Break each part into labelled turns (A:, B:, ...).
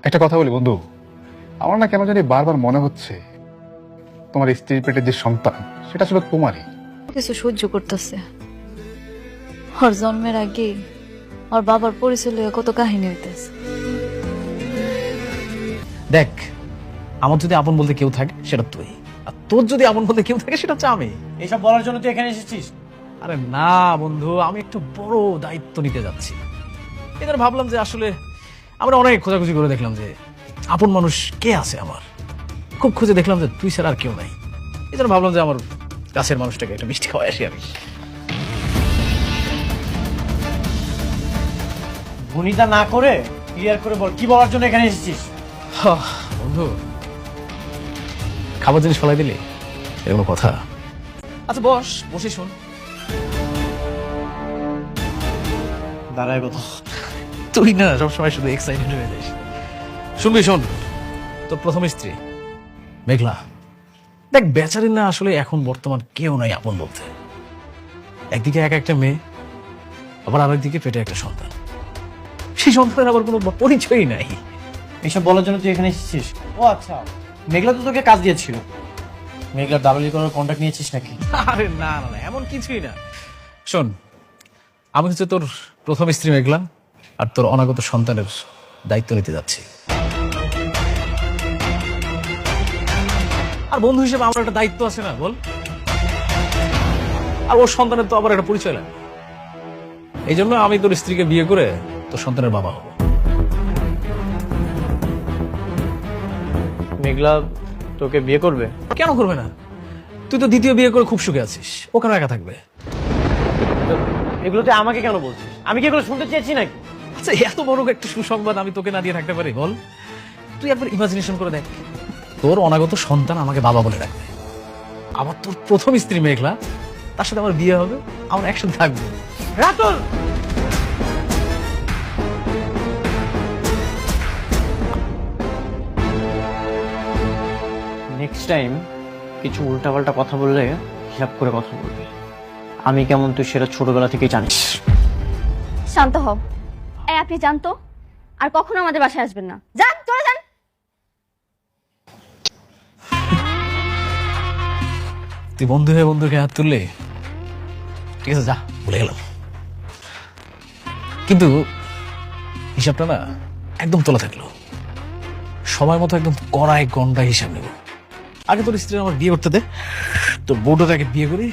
A: একটা কথা বলি বন্ধু, আমার না কেন জানি বারবার মনে হচ্ছে তোমার স্ত্রীর পেটের যে সন্তান সেটা আসলে তোমারই।
B: কিছু সহ্য করতেছে। ওর জন্মের আগে ওর বাবার পরিচয় লইয়া কত কাহিনী হইতেছে।
C: দেখ, আমার যদি আপন বলতে কেউ থাকে সেটা তুই, আর তোর যদি আপন বলতে কেউ থাকে সেটা হচ্ছে আমি।
D: এইসব বলার জন্য তুই এখানে এসেছিস?
C: আরে না বন্ধু, আমি একটু বড় দায়িত্ব নিতে যাচ্ছি। এদের ভাবলাম যে আসলে আমরা অনেক খোঁজাখুঁজি করে দেখলাম যে আপন মানুষ কে আছে আমার। খুব খুঁজে দেখলাম যে তুই ছাড়া আর কেউ নাই। এই জন্য ভাবলাম যে আমার কাছের মানুষটাকে একটা মিষ্টি খাওয়াই আসি আমি।
D: ভনিতা না করে ক্লিয়ার করে বল, কি বলার জন্য এখানে এসেছিস?
C: বন্ধু, খাবার জিনিস ফেলাই দিলি, এগুলো কথা। আচ্ছা বসে শোন।
D: দাঁড়ায় কথা।
C: তুই না সবসময় শুধু এক্সাইটেড হয়ে যাস। শুনবি? শোন, তোর প্রথম স্ত্রী মেঘলা, দেখ বেচারি না আসলে এখন বর্তমান কেউ নাই আপন বলতে। একদিকে এক একটা মেয়ে, আবার আরেকদিকে পেটে একটা সন্তান। সেই সন্তানের আবার কোনো পরিচয়ই নাই।
D: এইসব বলার জন্য তুই এখানে এসেছিস? ও আচ্ছা, মেঘলা তো তোকে কাজ দিয়েছিল। মেঘলার দালালি করার কন্ট্যাক্ট নিয়েছিস নাকি?
C: আরে না না না, এমন কিছুই না। শোন, আমি হচ্ছে তোর প্রথম স্ত্রী মেঘলা, আর তোর অনাগত সন্তানের দায়িত্ব নিতে যাচ্ছি। আর বন্ধু হিসেবে আমার একটা দায়িত্ব আছে না, বল? আর ওর সন্তানের তো আবার একটা পরিচয় লাগে। এই জন্য আমি তোর স্ত্রীকে বিয়ে করে তোর সন্তানের বাবা হব।
D: মেঘলা তোকে বিয়ে করবে?
C: কেন করবে না? তুই তো দ্বিতীয় বিয়ে করে খুব সুখে আছিস, ও কেন একা থাকবে?
D: এগুলো তুই আমাকে কেন বলছিস? আমি কি এগুলো শুনতে চেয়েছি নাকি?
C: আচ্ছা, এত বড় একটা সুসংবাদ আমি তোকে না দিয়ে থাকতে পারি, বল? তুই একবার ইমাজিনেশন করে দেখ, তোর অনাগত সন্তান আমাকে বাবা বলে ডাকবে, আবার তোর প্রথম স্ত্রী মেঘলা, তার সাথে আমার বিয়ে হবে, আমরা একসাথে থাকবো।
D: রাতুল, নেক্সট টাইম কিছু উল্টাপাল্টা কথা বললে হিসাব করে কথা বলবি। আমি কেমন তুই সেটা ছোটবেলা থেকেই জানিস।
E: শান্ত হও। এই আপনি জানতো আর কখনো আমাদের বাসায় আসবেন না। যান, চলে যান।
C: তুই বন্ধু হয়ে বন্ধুকে হাত তুললে, ঠিক আছে যা, ভুলে গেলাম। কিন্তু হিসাবটা না একদম তোলা থাকলো, সময় মতো একদম কড়াই গন্ডা হিসাব নেব। আগে তোর স্ত্রী আমার বিয়ে করতে দে, তোর বউটাকে বিয়ে করি,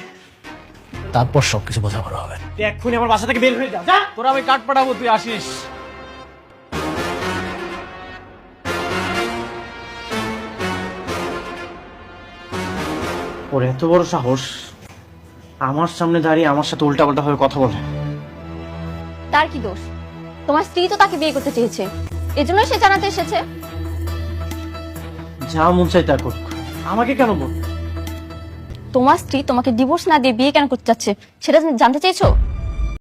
C: তারপর সবকিছু বোঝাপড়া হবে।
D: তুই এক্ষুনি আমার বাসা থেকে বের হয়ে যা। যা,
C: তোরা আমি কাঠ পাঠাবো, তুই আসিস।
D: ওর এত বড় সাহস, আমার সামনে দাঁড়িয়ে আমার সাথে উল্টাপাল্টা ভাবে কথা বলে।
E: তার কি দোষ? তোমার স্ত্রী তো তাকে বিয়ে করতে চেয়েছে, এজন্যই সে জানাতে এসেছে।
D: যা মন চাই তা করুক, আমাকে কেন বল?
E: তোমার স্ত্রী তোমাকে ডিভোর্স না দিয়ে বিয়ে কেন করতে চাচ্ছে সেটা জানতে চেয়েছো?